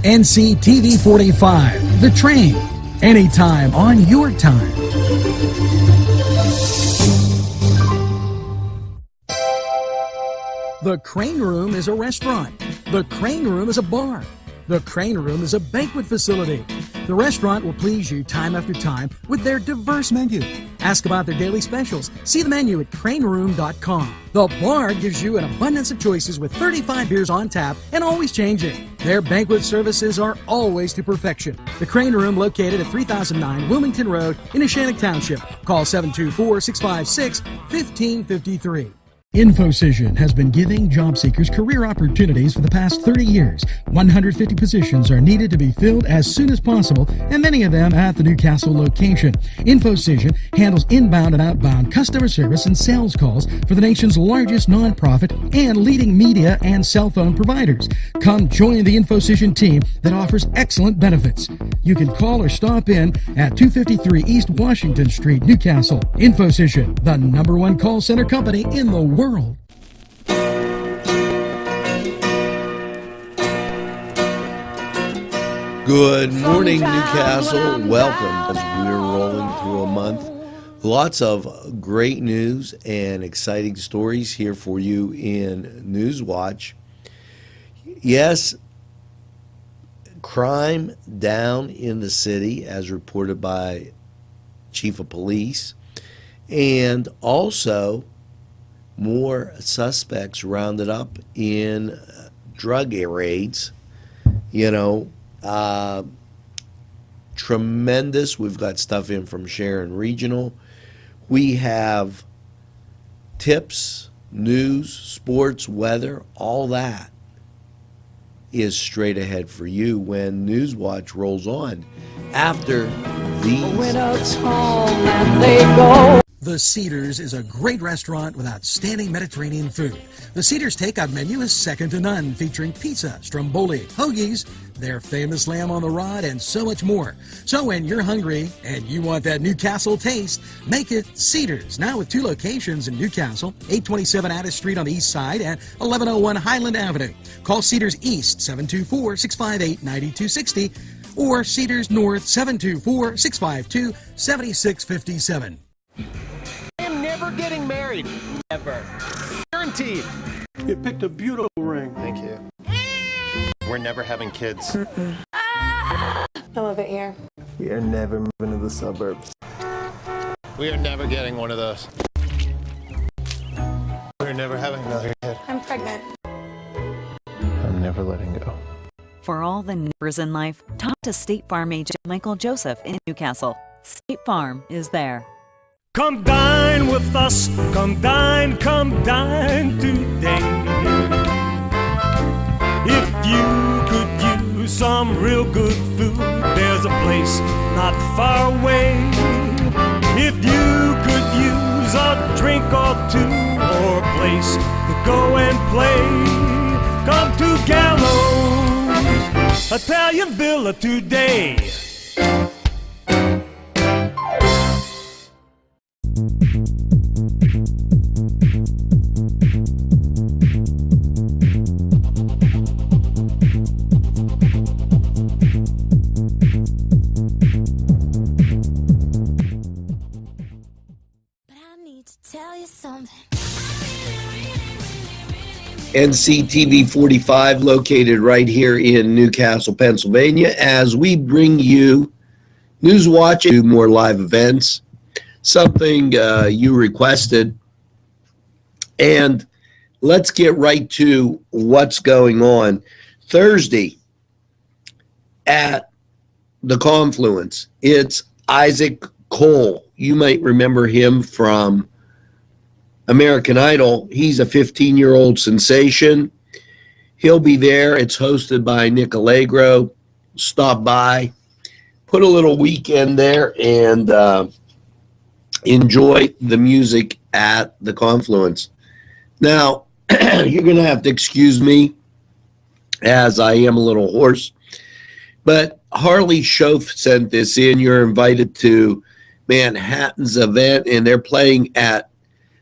NCTV45, The Train, anytime on your time. The Crane Room is a restaurant. The Crane Room is a bar. The Crane Room is a banquet facility. The restaurant will please you time after time with their diverse menu. Ask about their daily specials. See the menu at craneroom.com. The bar gives you an abundance of choices with 35 beers on tap and always changing. Their banquet services are always to perfection. The Crane Room, located at 3009 Wilmington Road in Neshannock Township. Call 724-656-1553. InfoCision has been giving job seekers career opportunities for the past 30 years. 150 positions are needed to be filled as soon as possible, and many of them at the Newcastle location. InfoCision handles inbound and outbound customer service and sales calls for the nation's largest nonprofit and leading media and cell phone providers. Come join the InfoCision team that offers excellent benefits. You can call or stop in at 253 East Washington Street, Newcastle. InfoCision, the #1 call center company in the world. Good morning, Newcastle. Welcome as we're rolling through a month. Lots of great news and exciting stories here for you in NewsWatch. Yes, crime down in the city as reported by Chief of Police, and also more suspects rounded up in drug raids. Tremendous. We've got stuff in from Sharon Regional. We have tips, news, sports, weather, all that is straight ahead for you when NewsWatch rolls on after these. Winners home and they go. The Cedars is a great restaurant with outstanding Mediterranean food. The Cedars takeout menu is second to none, featuring pizza, stromboli, hoagies, their famous lamb on the rod, and so much more. So when you're hungry and you want that Newcastle taste, make it Cedars. Now with 2 locations in Newcastle, 827 Addis Street on the east side and 1101 Highland Avenue. Call Cedars East, 724-658-9260, or Cedars North, 724-652-7657. I am never getting married. Ever. Guaranteed. You picked a beautiful ring. Thank you. We're never having kids. I love it here. We are never moving to the suburbs. We are never getting one of those. We're never having another kid. I'm pregnant. I'm never letting go. For all the neighbors in life, talk to State Farm agent Michael Joseph in Newcastle. State Farm is there. Come dine with us, come dine today. If you could use some real good food, there's a place not far away. If you could use a drink or two, or a place to go and play, come to Gallows Italian Villa today. NCTV45 located right here in Newcastle, Pennsylvania, as we bring you NewsWatch, do more live events, something you requested. And let's get right to what's going on. Thursday at the Confluence, it's Isaac Cole. You might remember him from American Idol. He's a 15-year-old sensation. He'll be there. It's hosted by Nick Allegro. Stop by, put a little weekend there, and enjoy the music at the Confluence. Now, you're going to have to excuse me as I am a little hoarse, but Harley Schoaf sent this in. You're invited to Manhattan's event, and they're playing at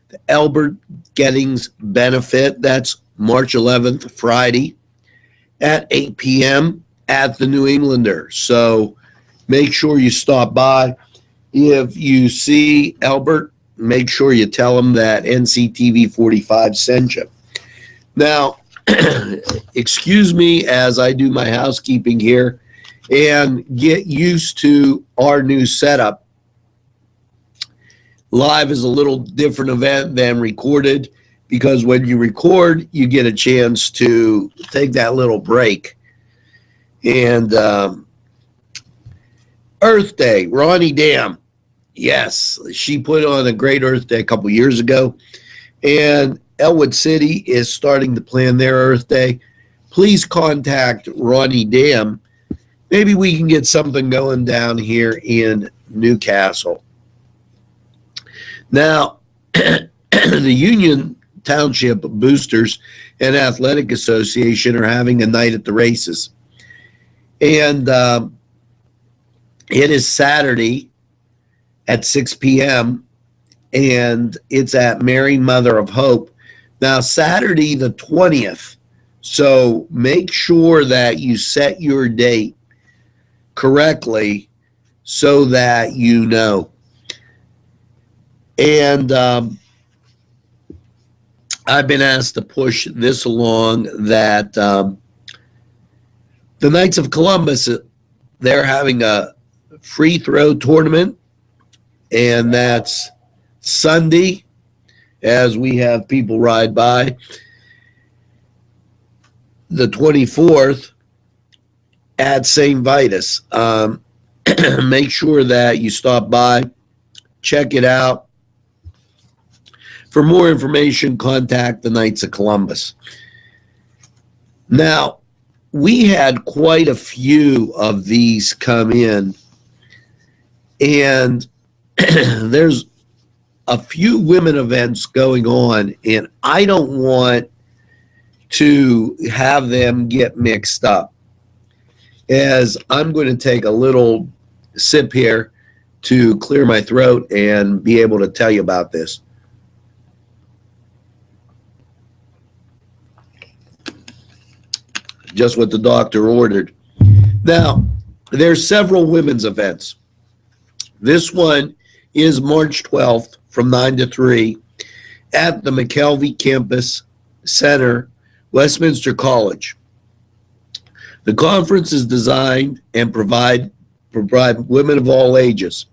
the Albert Gettings Benefit. That's March 11th, Friday, at 8 p.m. at the New Englander. So make sure you stop by. If you see Albert, make sure you tell him that NCTV45 sent you. Now, excuse me as I do my housekeeping here and get used to our new setup. Live is a little different event than recorded, because when you record, you get a chance to take that little break. And Earth Day, Ronnie Dam. Yes, she put on a great Earth Day a couple years ago. And Elwood City is starting to plan their Earth Day. Please contact Ronnie Dam. Maybe we can get something going down here in Newcastle. Now, the Union Township Boosters and Athletic Association are having a night at the races. And it is Saturday at 6 p.m., and it's at Mary Mother of Hope. Now, Saturday the 20th, so make sure that you set your date correctly so that you know. And I've been asked to push this along that the Knights of Columbus, they're having a free throw tournament, and that's Sunday as we have people ride by. The 24th at St. Vitus. Make sure that you stop by, check it out. For more information, contact the Knights of Columbus. Now, we had quite a few of these come in, and there's a few women events going on, and I don't want to have them get mixed up, as I'm going to take a little sip here to clear my throat and be able to tell you about this. Just what the doctor ordered. Now, there's several women's events. This one is March 12th from 9 to 3 at the McKelvey Campus Center, Westminster College. The conference is designed and provide women of all ages.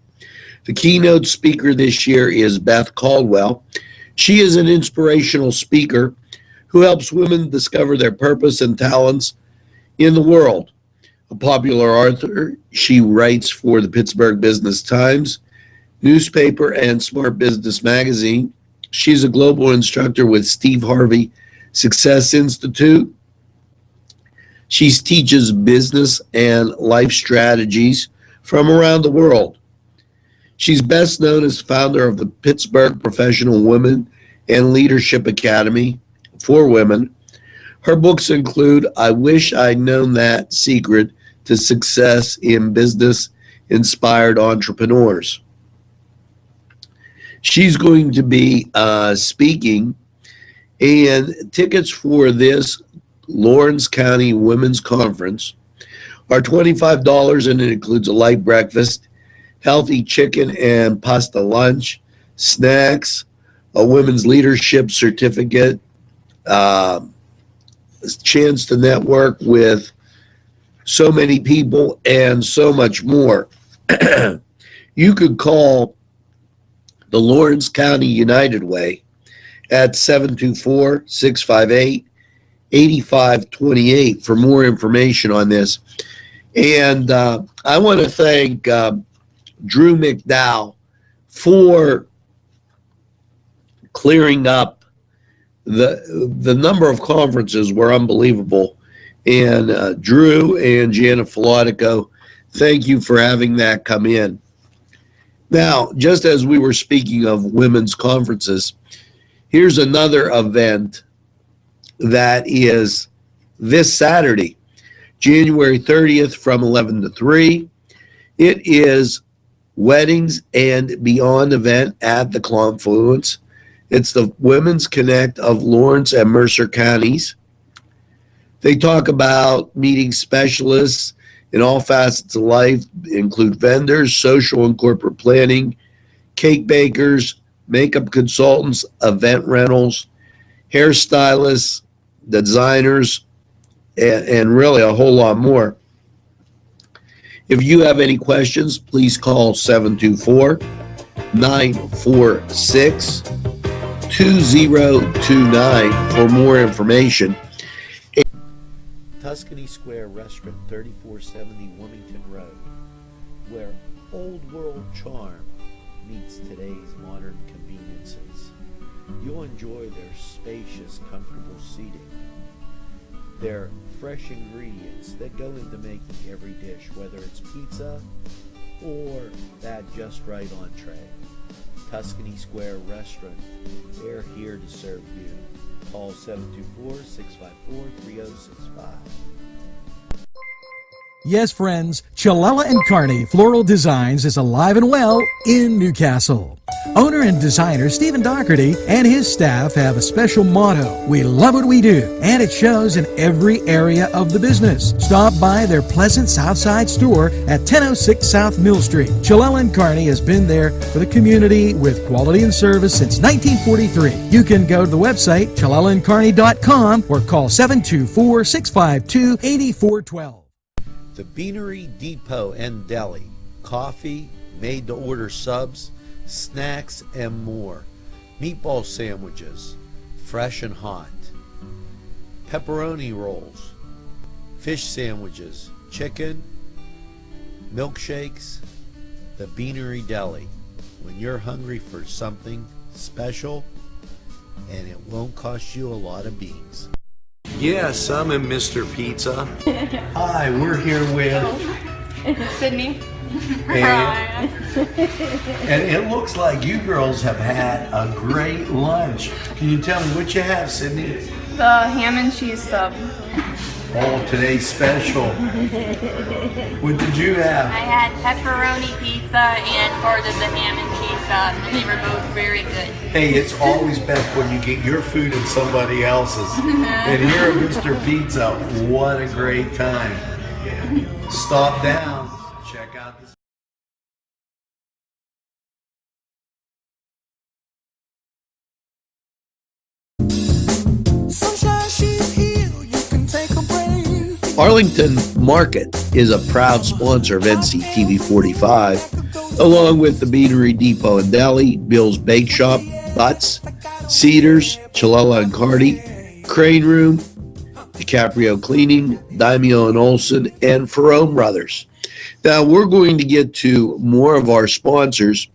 The keynote speaker this year is Beth Caldwell. She is an inspirational speaker who helps women discover their purpose and talents in the world. A popular author, she writes for the Pittsburgh Business Times newspaper and Smart Business magazine. She's a global instructor with Steve Harvey Success Institute. She teaches business and life strategies from around the world. She's best known as founder of the Pittsburgh Professional Women and Leadership Academy for women. Her books include I Wish I'd Known That Secret to Success in Business, Inspired Entrepreneurs. She's going to be speaking, and tickets for this Lawrence County Women's Conference are $25, and it includes a light breakfast, healthy chicken and pasta lunch, snacks, a women's leadership certificate, a chance to network with so many people, and so much more. You could call the Lawrence County United Way at 724-658-8528 for more information on this. And I want to thank Drew McDowell for clearing up. The number of conferences were unbelievable. And Drew and Janet Filatico, thank you for having that come in. Now, just as we were speaking of women's conferences, here's another event that is this Saturday, January 30th from 11 to 3. It is Weddings and Beyond event at the Confluence. It's the Women's Connect of Lawrence and Mercer counties. They talk about meeting specialists in all facets of life, include vendors, social and corporate planning, cake bakers, makeup consultants, event rentals, hairstylists, designers, and really a whole lot more. If you have any questions, please call 724-946-2029 for more information. Tuscany Square Restaurant, 3470 Wilmington Road, where old world charm meets today's modern conveniences. You'll enjoy their spacious, comfortable seating, their fresh ingredients that go into making every dish, whether it's pizza or that just right entree. Tuscany Square Restaurant, they're here to serve you. Call 724-654-3065. Yes, friends, Chilella and Carney Floral Designs is alive and well in Newcastle. Owner and designer Stephen Doherty and his staff have a special motto: we love what we do, and it shows in every area of the business. Stop by their pleasant Southside store at 1006 South Mill Street. Chilella and Carney has been there for the community with quality and service since 1943. You can go to the website chilellaandcarney.com or call 724-652-8412. The Beanery Depot and Deli. Coffee, made-to-order subs, snacks, and more. Meatball sandwiches, fresh and hot. Pepperoni rolls, fish sandwiches, chicken, milkshakes. The Beanery Deli. When you're hungry for something special, and it won't cost you a lot of beans. Yes, I'm in Mr. Pizza. Hi, we're here with Sydney. and it looks like you girls have had a great lunch. Can you tell me what you have, Sydney? The ham and cheese sub. Oh, today's special. What did you have? I had pepperoni pizza and part of the ham and cheese sub, and they were both very good. Hey, it's always best when you get your food and somebody else's. And here at Mr. Pizza, what a great time. Stop down, check out this. Arlington Market is a proud sponsor of NCTV45, along with the Beanery Depot and Deli, Bill's Bake Shop, Butts, Cedars, Chilella and Carney, Crane Room, DiCaprio Cleaning, Daimio and Olson, and Ferrone Brothers. Now, we're going to get to more of our sponsors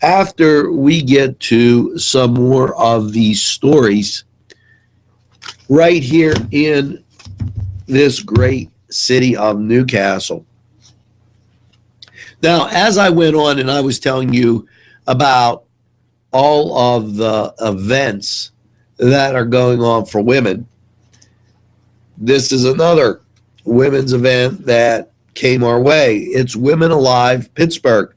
after we get to some more of these stories right here in this great city of Newcastle. Now, as I went on and I was telling you about all of the events that are going on for women, this is another women's event that came our way. It's Women Alive Pittsburgh.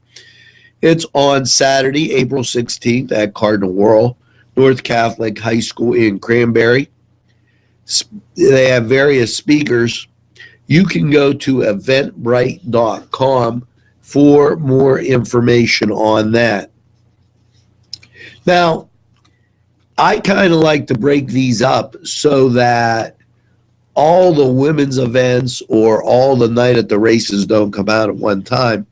It's on Saturday, April 16th at Cardinal Wuerl North Catholic High School in Cranberry. They have various speakers. You can go to eventbrite.com for more information on that. Now, I kind of like to break these up so that all the women's events or all the night at the races don't come out at one time.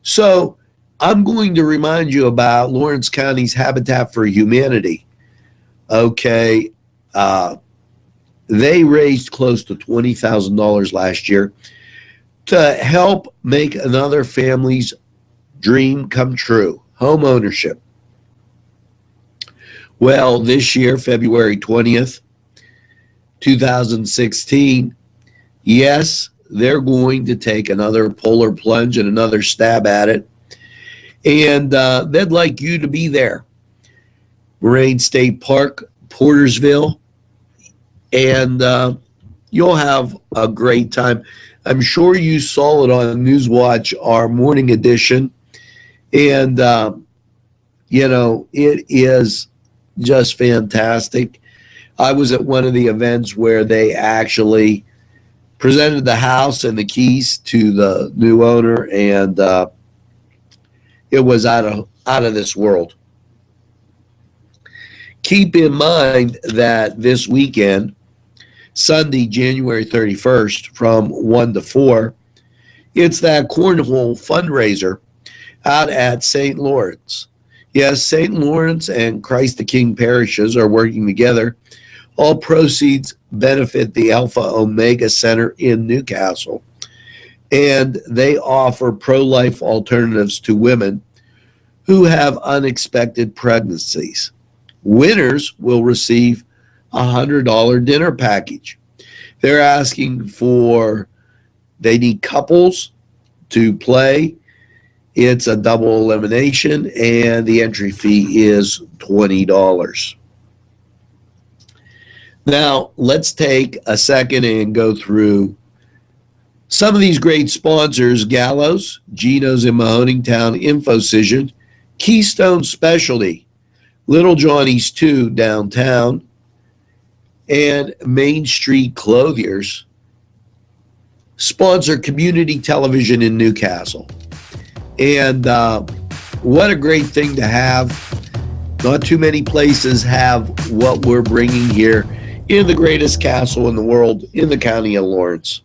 So I'm going to remind you about Lawrence County's Habitat for Humanity. Okay, they raised close to $20,000 last year to help make another family's dream come true, home ownership. Well, this year, February 20th, 2016, yes, they're going to take another polar plunge and another stab at it. And they'd like you to be there. Moraine State Park, Portersville. And you'll have a great time. I'm sure you saw it on NewsWatch, our morning edition. And, you know, it is just fantastic. I was at one of the events where they actually presented the house and the keys to the new owner, and it was out of this world. Keep in mind that this weekend, Sunday, January 31st, from 1 to 4, it's that cornhole fundraiser out at St. Lawrence. Yes, St. Lawrence and Christ the King parishes are working together. All proceeds benefit the Alpha Omega Center in Newcastle, and they offer pro-life alternatives to women who have unexpected pregnancies. Winners will receive a $100 dinner package. They're asking they need couples to play. It's a double elimination, and the entry fee is $20. Now, let's take a second and go through some of these great sponsors: Gallows, Geno's in Mahoningtown, Infocision, Keystone Specialty, Little Johnny's 2 downtown, and Main Street Clothiers sponsor community television in Newcastle. And what a great thing to have. Not too many places have what we're bringing here in the greatest castle in the world, in the county of Lawrence.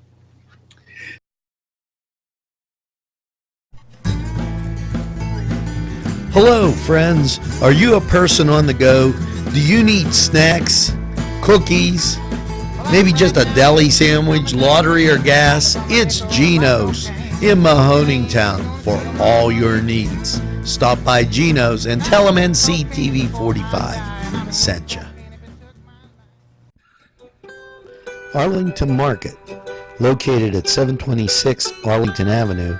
Hello, friends. Are you a person on the go? Do you need snacks, cookies, maybe just a deli sandwich, lottery, or gas? It's Geno's in Mahoningtown for all your needs. Stop by Geno's and tell them NCTV45 sent you. Arlington Market, located at 726 Arlington Avenue,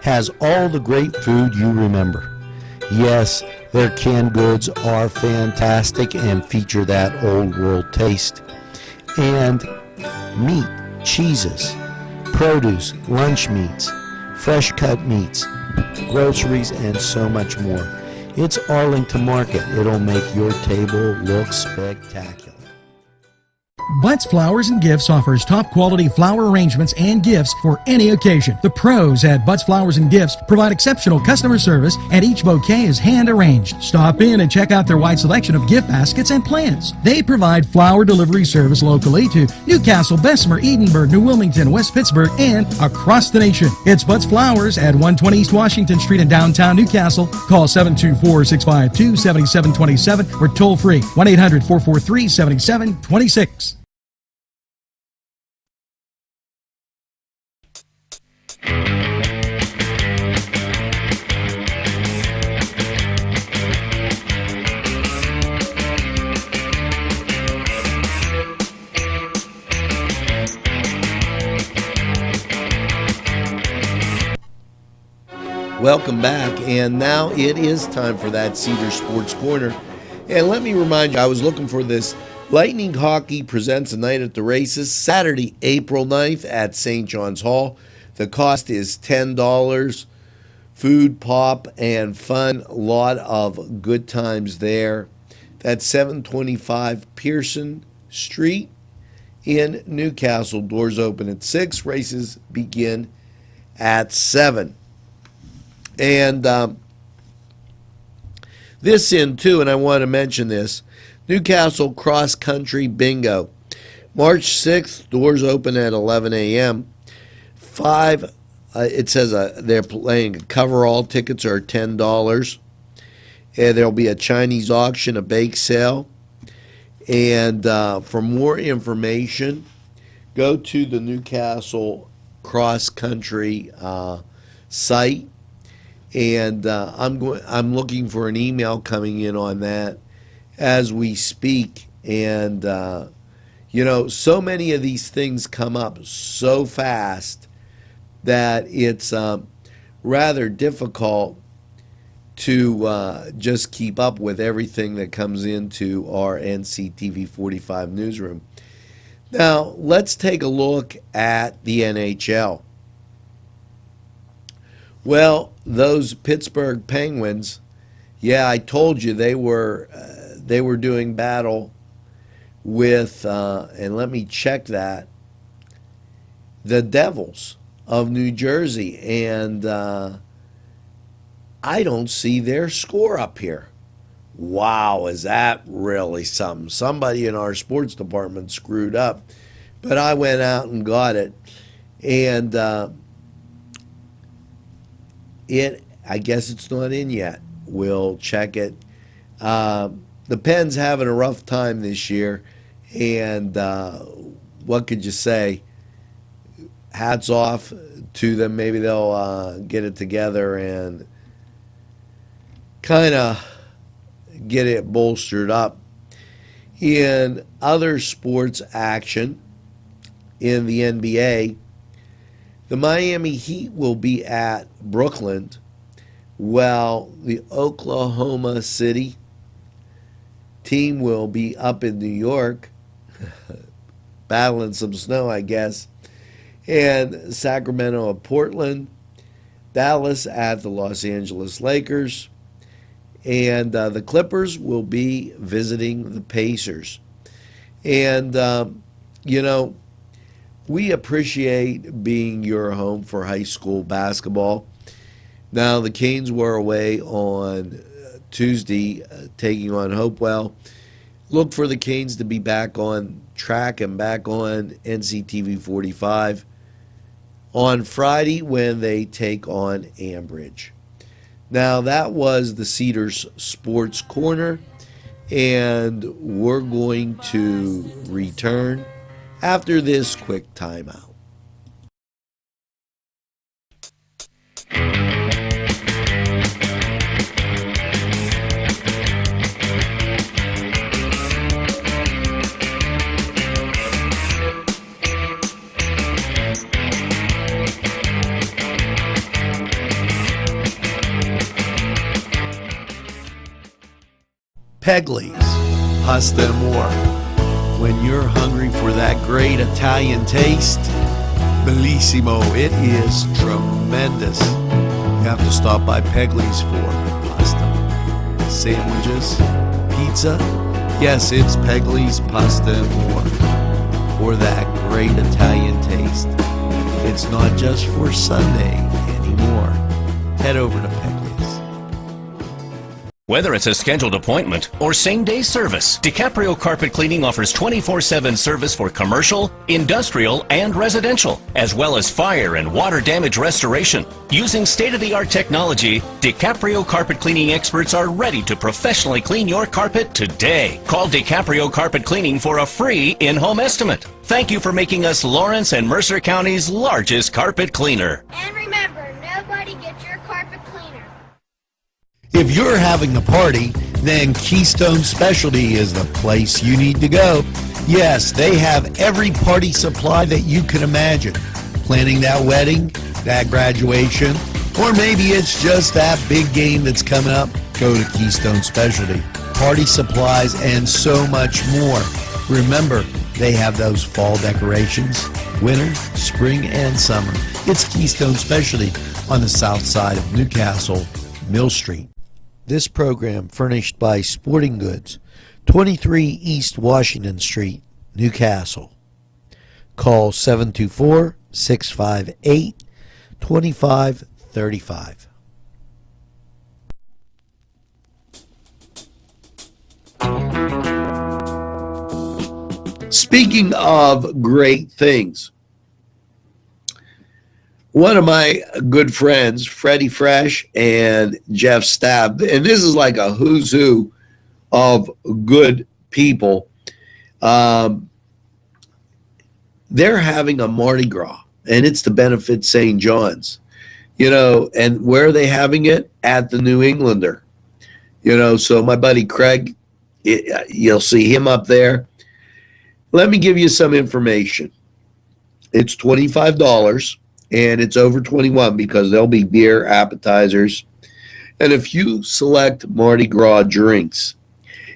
has all the great food you remember. Yes, their canned goods are fantastic and feature that old world taste. And meat, cheeses, produce, lunch meats, fresh cut meats, groceries, and so much more. It's Arlington Market. It'll make your table look spectacular. Butts Flowers and Gifts offers top quality flower arrangements and gifts for any occasion. The pros at Butts Flowers and Gifts provide exceptional customer service, and each bouquet is hand arranged. Stop in and check out their wide selection of gift baskets and plants. They provide flower delivery service locally to Newcastle, Bessemer, Edinburgh, New Wilmington, West Pittsburgh, and across the nation. It's Butts Flowers at 120 East Washington Street in downtown Newcastle. Call 724-652-7727 or toll free 1-800-443-7726. Welcome back, and now it is time for that Cedar Sports Corner. And let me remind you, I was looking for this. Lightning Hockey presents a night at the races, Saturday, April 9th at St. John's Hall. The cost is $10. Food, pop, and fun. A lot of good times there. That's 725 Pearson Street in Newcastle. Doors open at 6. Races begin at 7. And this in too, and I want to mention this, Newcastle Cross Country Bingo. March 6th, doors open at 11 a.m. It says they're playing coverall. Tickets are $10. And there'll be a Chinese auction, a bake sale. And for more information, go to the Newcastle Cross Country site. And I'm looking for an email coming in on that as we speak. And so many of these things come up so fast that it's rather difficult to just keep up with everything that comes into our NCTV45 newsroom. Now, let's take a look at the NHL. Well, those Pittsburgh Penguins, yeah, I told you they were doing battle with, and let me check that, the Devils of New Jersey. And I don't see their score up here. Wow, is that really something? Somebody in our sports department screwed up. But I went out and got it. And I guess it's not in yet. We'll check it. The Pens having a rough time this year. And what could you say? Hats off to them. Maybe they'll get it together and kind of get it bolstered up. In other sports action in the NBA, the Miami Heat will be at Brooklyn, while the Oklahoma City team will be up in New York, battling some snow, I guess, and Sacramento at Portland, Dallas at the Los Angeles Lakers, and the Clippers will be visiting the Pacers. And, we appreciate being your home for high school basketball. Now, the Canes were away on Tuesday, taking on Hopewell. Look for the Canes to be back on track and back on NCTV45 on Friday when they take on Ambridge. Now, that was the Cedars Sports Corner, and we're going to return after this quick timeout. Pegley's Pasta and More. When you're hungry for that great Italian taste, bellissimo, it is tremendous. You have to stop by Pegley's for pasta, sandwiches, pizza. Yes, it's Pegley's Pasta and More for that great Italian taste. It's not just for Sunday anymore. Head over to Pegley's. Whether it's a scheduled appointment or same-day service, DiCaprio Carpet Cleaning offers 24/7 service for commercial, industrial, and residential, as well as fire and water damage restoration. Using state-of-the-art technology, DiCaprio Carpet Cleaning experts are ready to professionally clean your carpet today. Call DiCaprio Carpet Cleaning for a free in-home estimate. Thank you for making us Lawrence and Mercer County's largest carpet cleaner. And remember, nobody gets your carpet cleaner. If you're having a party, then Keystone Specialty is the place you need to go. Yes, they have every party supply that you can imagine. Planning that wedding, that graduation, or maybe it's just that big game that's coming up, go to Keystone Specialty. Party supplies and so much more. Remember, they have those fall decorations, winter, spring, and summer. It's Keystone Specialty on the south side of Newcastle, Mill Street. This program furnished by Sporting Goods, 23 East Washington Street, Newcastle. Call 724-658-2535. Speaking of great things, one of my good friends, Freddie Fresh and Jeff Stabb, and this is like a who's who of good people, they're having a Mardi Gras, and it's to benefit St. John's, and where are they having it? At the New Englander, so my buddy Craig, you'll see him up there. Let me give you some information. It's $25. And it's over 21 because there'll be beer, appetizers, and a few select Mardi Gras drinks.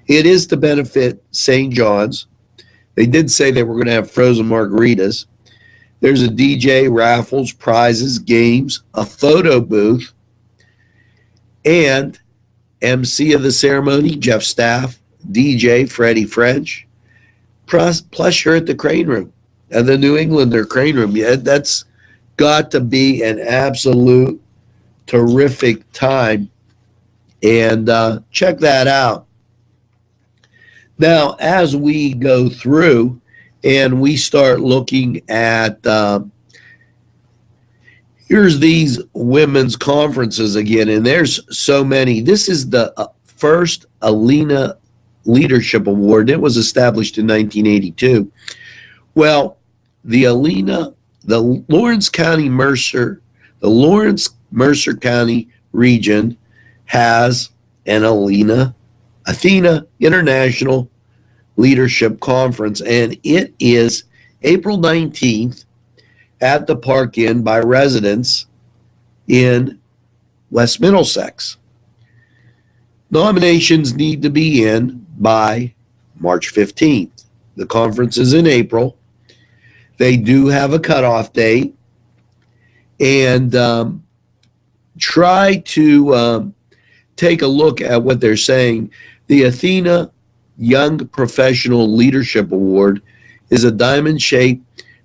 It is to benefit St. John's. They did say they were going to have frozen margaritas. There's a DJ, raffles, prizes, games, a photo booth, and MC of the ceremony, Jeff Staff, DJ, Freddie French, plus you're at the crane room, and the New Englander crane room. Yeah, that's got to be an absolute terrific time. And check that out. Now, as we go through and we start looking at, here's these women's conferences again, and there's so many. This is the first Alina Leadership Award. It was established in 1982. Well, the Lawrence Mercer County region has an Athena International Leadership Conference, and it is April 19th at the Park Inn by residents in West Middlesex. Nominations need to be in by March 15th. The conference is in April. They do have a cutoff date, and try to take a look at what they're saying. The Athena Young Professional Leadership Award is a diamond shape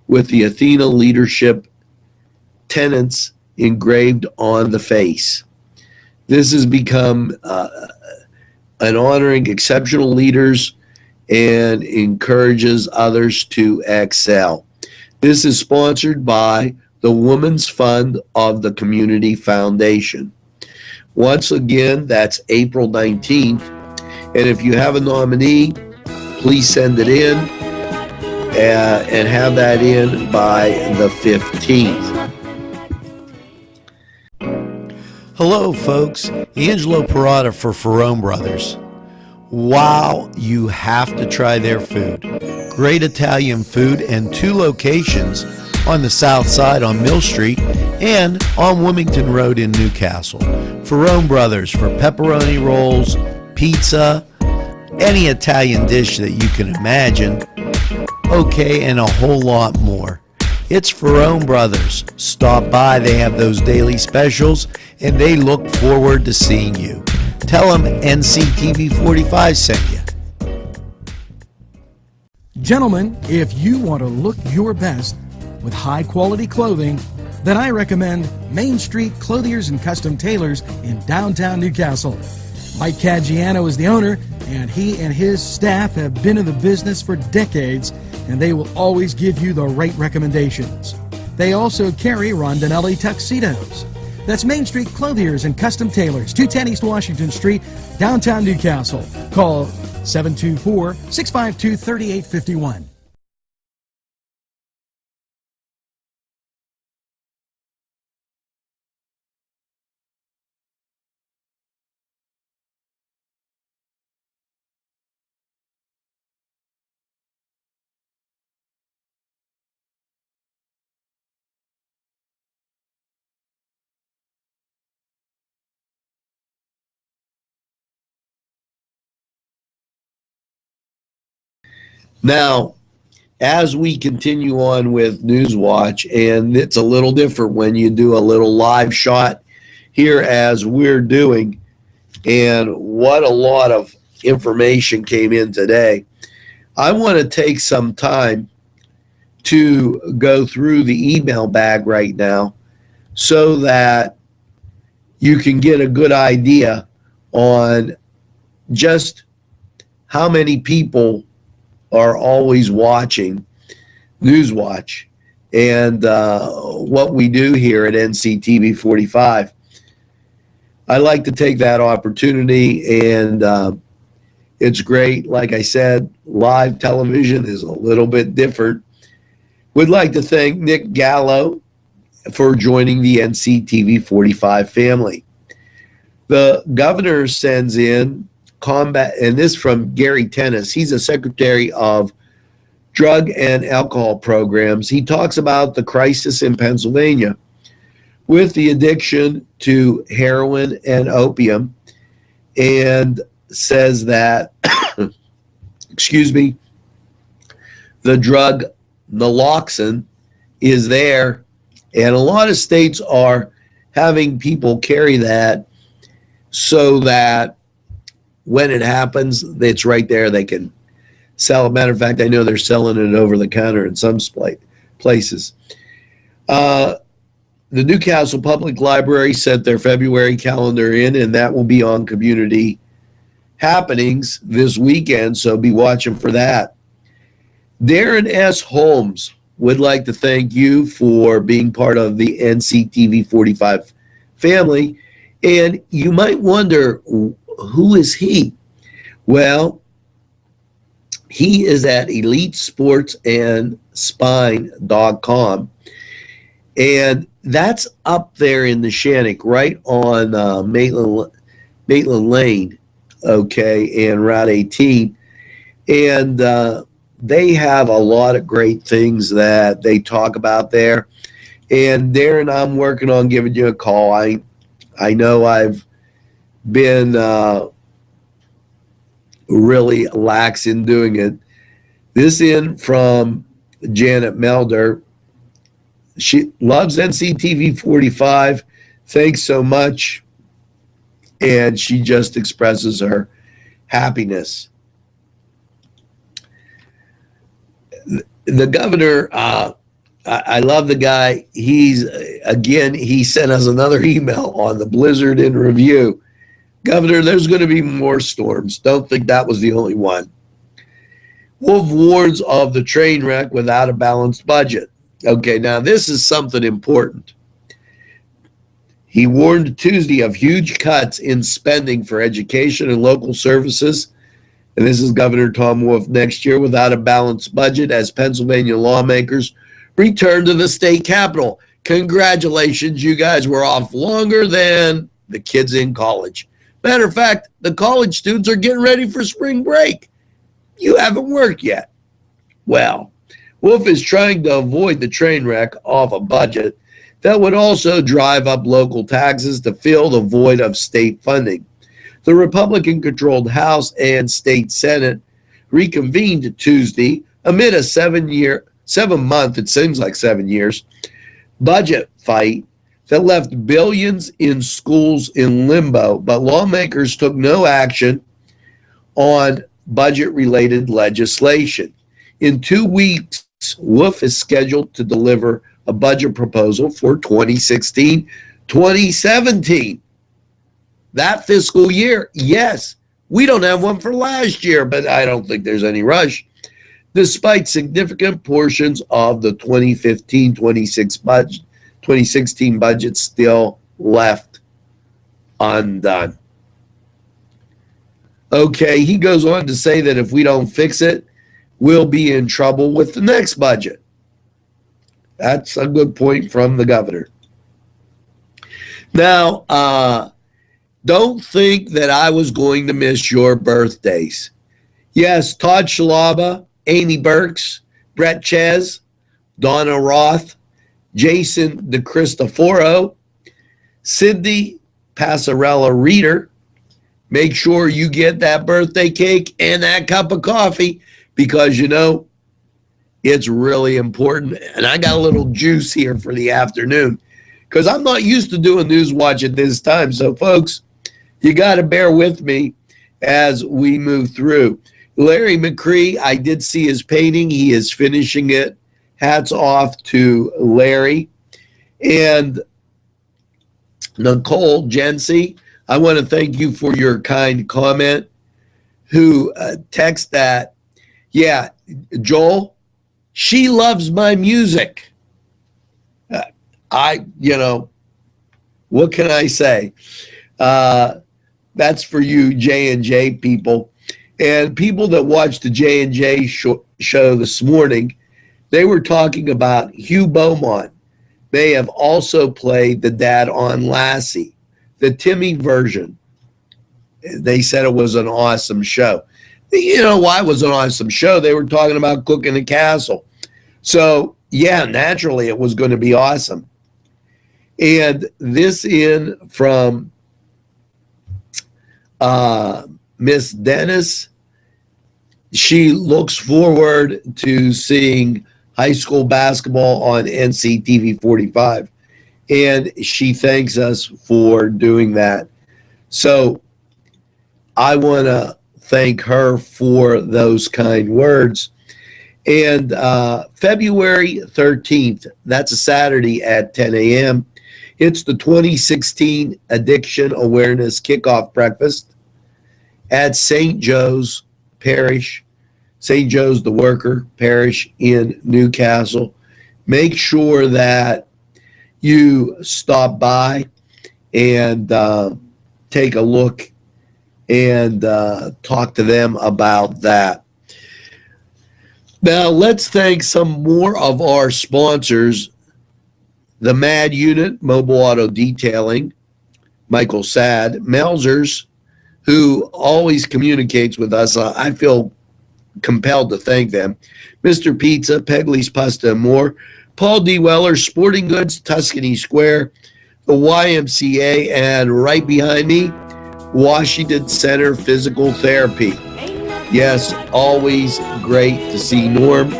with the Athena leadership tenets engraved on the face. This has become an honoring exceptional leaders and encourages others to excel. This is sponsored by the Women's Fund of the Community Foundation. Once again, that's April 19th. And if you have a nominee, please send it in and have that in by the 15th. Hello, folks. Angelo Perrotta for Ferrone Brothers. Wow, you have to try their food. Great Italian food and 2 locations on the south side on Mill Street and on Wilmington Road in Newcastle. Ferrone Brothers for pepperoni rolls, pizza, any Italian dish that you can imagine, okay, and a whole lot more. It's Ferrone Brothers. Stop by, they have those daily specials, and they look forward to seeing you. Tell them NCTV45 sent you. Gentlemen, if you want to look your best with high quality clothing, then I recommend Main Street Clothiers and Custom Tailors in downtown Newcastle. Mike Caggiano is the owner, and he and his staff have been in the business for decades, and they will always give you the right recommendations. They also carry Rondinelli tuxedos. That's Main Street Clothiers and Custom Tailors, 210 East Washington Street, downtown Newcastle. Call 724-652-3851. Now, as we continue on with NewsWatch, and it's a little different when you do a little live shot here as we're doing, and what a lot of information came in today. I want to take some time to go through the email bag right now so that you can get a good idea on just how many people are always watching NewsWatch and what we do here at NCTV45. I like to take that opportunity, and it's great. Like I said, live television is a little bit different. Would like to thank Nick Gallo for joining the NCTV45 family. The governor sends in combat, and this from Gary Tennis. He's a secretary of drug and alcohol programs. He talks about the crisis in Pennsylvania with the addiction to heroin and opium, and says that, excuse me, the drug naloxone is there, and a lot of states are having people carry that so that when it happens, it's right there. They can sell it. Matter of fact, I know they're selling it over the counter in some places. The Newcastle Public Library sent their February calendar in, and that will be on community happenings this weekend, so be watching for that. Darren S. Holmes would like to thank you for being part of the NCTV45 family, and you might wonder, who is he? Well, he is at EliteSportsAndSpine.com, and that's up there in the Shannock, right on Maitland Lane, okay, and Route 18. And they have a lot of great things that they talk about there. And Darren, I'm working on giving you a call. I know I've been really lax in doing it. This in from Janet Melder. She loves NCTV45. Thanks so much. And she just expresses her happiness. The governor, I love the guy. He sent us another email on the blizzard in review. Governor, there's going to be more storms. Don't think that was the only one. Wolf warns of the train wreck without a balanced budget. Okay, now this is something important. He warned Tuesday of huge cuts in spending for education and local services. And this is Governor Tom Wolf next year without a balanced budget as Pennsylvania lawmakers return to the state capitol. Congratulations, you guys were off longer than the kids in college. Matter of fact, the college students are getting ready for spring break. You haven't worked yet. Well, Wolf is trying to avoid the train wreck of a budget that would also drive up local taxes to fill the void of state funding. The Republican-controlled House and State Senate reconvened Tuesday amid a 7-month, it seems like 7 years, budget fight that left billions in schools in limbo, but lawmakers took no action on budget-related legislation. In 2 weeks, Wolf is scheduled to deliver a budget proposal for 2016-2017. That fiscal year, yes. We don't have one for last year, but I don't think there's any rush. Despite significant portions of the 2015-2016 budget still left undone. Okay, he goes on to say that if we don't fix it, we'll be in trouble with the next budget. That's a good point from the governor. Now, don't think that I was going to miss your birthdays. Yes, Todd Shalaba, Amy Burks, Brett Ches, Donna Roth, Jason DeCristoforo, Cindy Passarella Reader. Make sure you get that birthday cake and that cup of coffee because, you know, it's really important. And I got a little juice here for the afternoon because I'm not used to doing NewsWatch at this time. So, folks, you got to bear with me as we move through. Larry McCree, I did see his painting. He is finishing it. Hats off to Larry. And Nicole Jency, I want to thank you for your kind comment, who text that, yeah, Joel, she loves my music. What can I say? That's for you J&J people. And people that watched the J&J show this morning, they were talking about Hugh Beaumont. They have also played the dad on Lassie, the Timmy version. They said it was an awesome show. You know why it was an awesome show? They were talking about cooking a castle. So, yeah, naturally it was going to be awesome. And this in from Miss Dennis. She looks forward to seeing high school basketball on NCTV45. And she thanks us for doing that. So I want to thank her for those kind words. And February 13th, that's a Saturday at 10 a.m., it's the 2016 Addiction Awareness Kickoff Breakfast at St. Joe's Parish, St. Joe's the Worker Parish in Newcastle. Make sure that you stop by and take a look and talk to them about that. Now, let's thank some more of our sponsors. The MAD Unit, Mobile Auto Detailing, Michael Sad, Melzers, who always communicates with us. I feel compelled to thank them. Mr. Pizza, Pegley's Pasta and More, Paul D. Weller, Sporting Goods, Tuscany Square, the YMCA, and right behind me, Washington Center Physical Therapy. Yes, always great to see Norm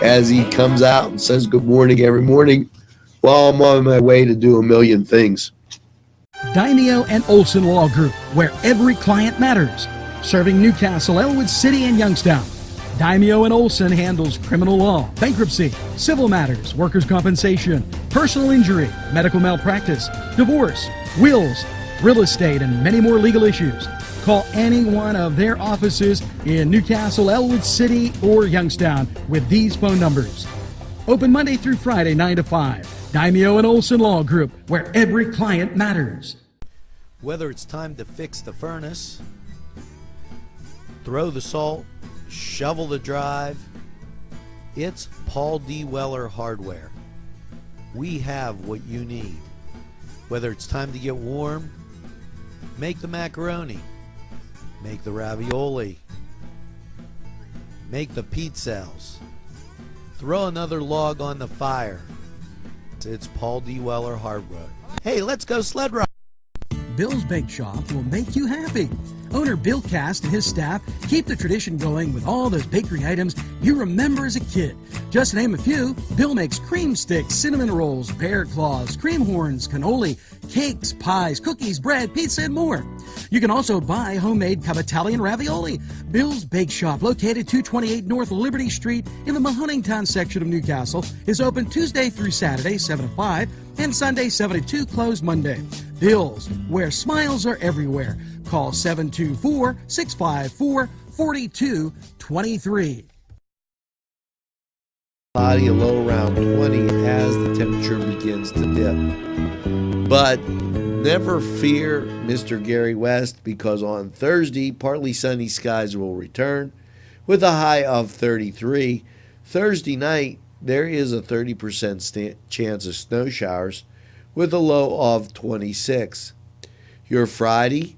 as he comes out and says good morning every morning while I'm on my way to do a million things. Daimio and Olson Law Group, where every client matters. Serving Newcastle, Elwood City, and Youngstown. Daimio and Olson handles criminal law, bankruptcy, civil matters, workers' compensation, personal injury, medical malpractice, divorce, wills, real estate, and many more legal issues. Call any one of their offices in Newcastle, Elwood City, or Youngstown with these phone numbers. Open Monday through Friday, 9 to 5. Daimio and Olson Law Group, where every client matters. Whether it's time to fix the furnace, throw the salt, shovel the drive, it's Paul D. Weller Hardware. We have what you need. Whether it's time to get warm, make the macaroni, make the ravioli, make the pizzelles, throw another log on the fire. It's Paul D. Weller Hardware. Hey, let's go sled ride. Bill's Bake Shop will make you happy. Owner Bill Cast and his staff keep the tradition going with all those bakery items you remember as a kid. Just to name a few, Bill makes cream sticks, cinnamon rolls, bear claws, cream horns, cannoli, cakes, pies, cookies, bread, pizza, and more. You can also buy homemade Cavatelli and ravioli. Bill's Bake Shop, located 228 North Liberty Street in the Mahoningtown section of Newcastle, is open Tuesday through Saturday, 7 to 5, and Sunday, 7 to 2, closed Monday. Bill's, where smiles are everywhere. Call 724-654-4223. Body a low around 20 as the temperature begins to dip. But never fear, Mr. Gary West, because on Thursday, partly sunny skies will return with a high of 33. Thursday night, there is a 30% chance of snow showers with a low of 26. Your Friday,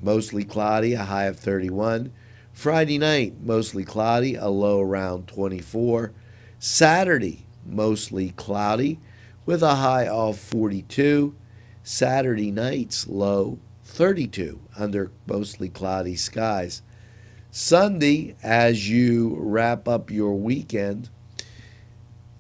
mostly cloudy, a high of 31. Friday night, mostly cloudy, a low around 24. Saturday, mostly cloudy with a high of 42. Saturday night's low 32 under mostly cloudy skies. Sunday, as you wrap up your weekend,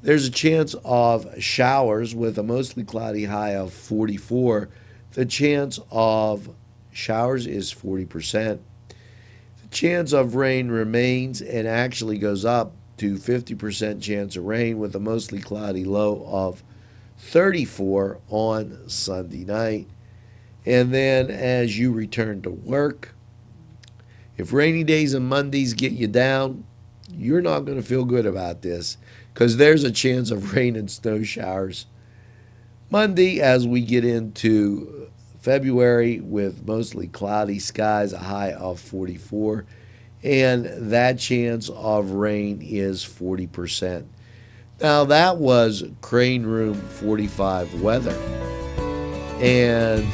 there's a chance of showers with a mostly cloudy high of 44. The chance of showers is 40%. The chance of rain remains and actually goes up to 50% chance of rain with a mostly cloudy low of 34 on Sunday night. And then as you return to work, if rainy days and Mondays get you down, you're not going to feel good about this because there's a chance of rain and snow showers Monday as we get into February with mostly cloudy skies, a high of 44, and that chance of rain is 40%. Now that was Crane Room 45 weather, and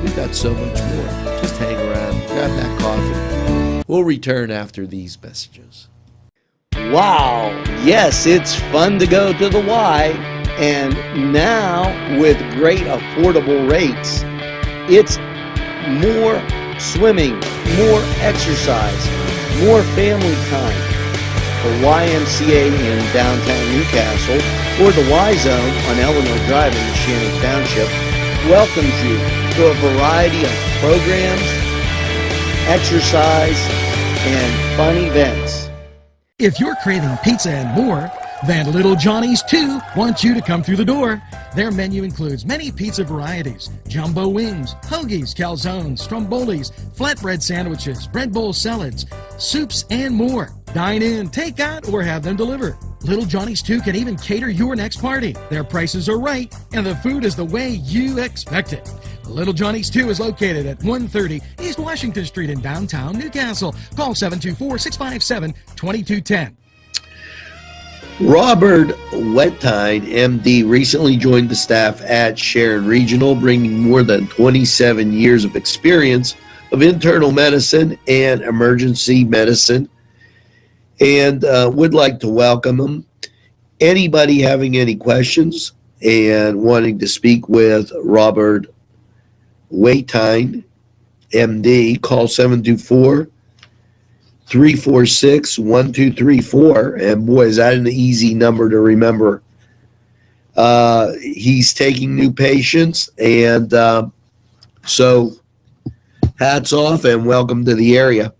we've got so much more. Just hang around, grab that coffee. We'll return after these messages. Wow, yes, it's fun to go to the Y, and now with great affordable rates, it's more swimming, more exercise, more family time. The YMCA in downtown Newcastle or the Y Zone on Eleanor Drive in Shannon Township welcomes you to a variety of programs, exercise, and fun events. If you're craving pizza and more, then Little Johnny's 2 wants you to come through the door. Their menu includes many pizza varieties, jumbo wings, hoagies, calzones, strombolis, flatbread sandwiches, bread bowl salads, soups, and more. Dine in, take out, or have them delivered. Little Johnny's 2 can even cater your next party. Their prices are right, and the food is the way you expect it. Little Johnny's 2 is located at 130 East Washington Street in downtown Newcastle. Call 724-657-2210. Robert Wettine, MD, recently joined the staff at Sharon Regional, bringing more than 27 years of experience of internal medicine and emergency medicine, and would like to welcome him. Anybody having any questions and wanting to speak with Robert Wettine, MD, call 724-346-1234. And boy, is that an easy number to remember. He's taking new patients, and so hats off and welcome to the area.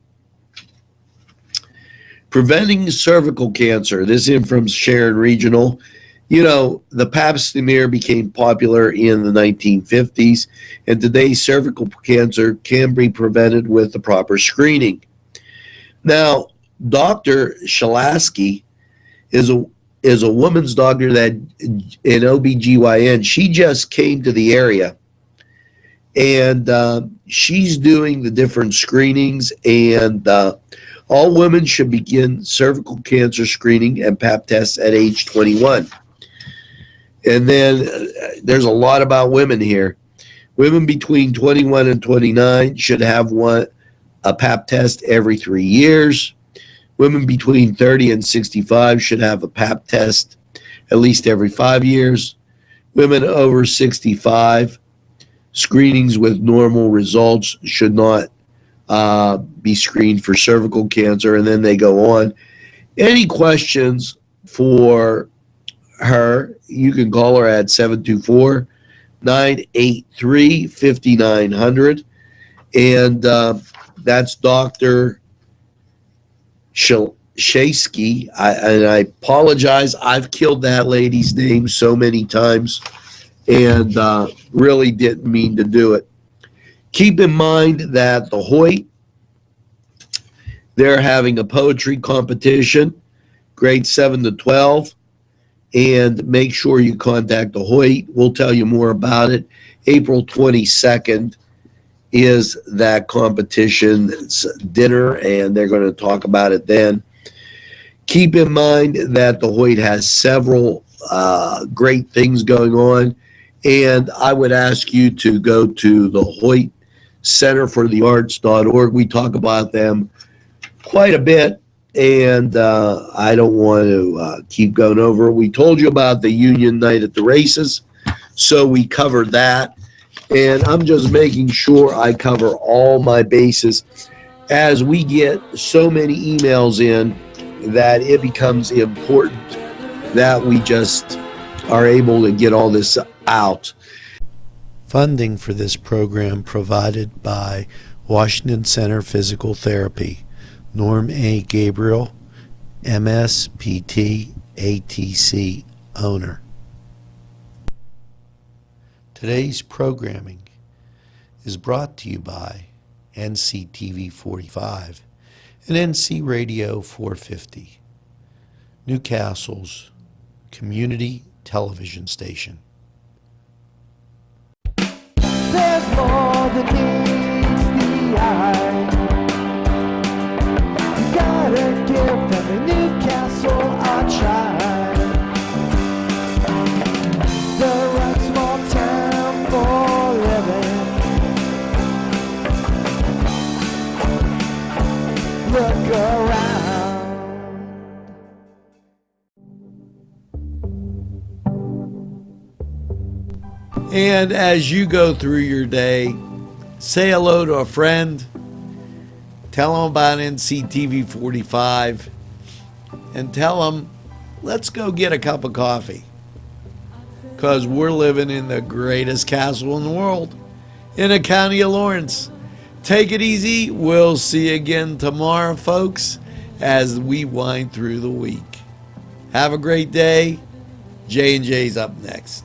Preventing cervical cancer. This in from Sharon Regional. You know, the pap smear became popular in the 1950s, and today cervical cancer can be prevented with the proper screening. Now, Dr. Shalasky is a woman's doctor that in OBGYN. She just came to the area, and she's doing the different screenings, and all women should begin cervical cancer screening and pap tests at age 21. And then there's a lot about women here. Women between 21 and 29 should have a pap test every 3 years. Women between 30 and 65 should have a pap test at least every 5 years. Women over 65, screenings with normal results should not be screened for cervical cancer, and then they go on. Any questions for her, you can call her at 724-983-5900, and that's Dr. Shasky. And I apologize, I've killed that lady's name so many times, and really didn't mean to do it. Keep in mind that the Hoyt, they're having a poetry competition, grades 7 to 12, and make sure you contact the Hoyt. We'll tell you more about it. April 22nd is that competition's dinner, and they're going to talk about it then. Keep in mind that the Hoyt has several great things going on, and I would ask you to go to the Hoyt Center for the Arts.org. We talk about them quite a bit, and I don't want to keep going over it. We told you about the Union Night at the races, so we covered that, and I'm just making sure I cover all my bases as we get so many emails in that it becomes important that we just are able to get all this out. Funding for this program provided by Washington Center Physical Therapy, Norm A. Gabriel, MSPT, ATC owner. Today's programming is brought to you by NCTV45 and NC Radio 450, Newcastle's community television station. There's more than meets the eye. You gotta give them a Newcastle a try. The right small town for living. Look around. And as you go through your day, say hello to a friend, tell them about NCTV45, and tell them, let's go get a cup of coffee. Because we're living in the greatest castle in the world, in the county of Lawrence. Take it easy. We'll see you again tomorrow, folks, as we wind through the week. Have a great day. J&J's up next.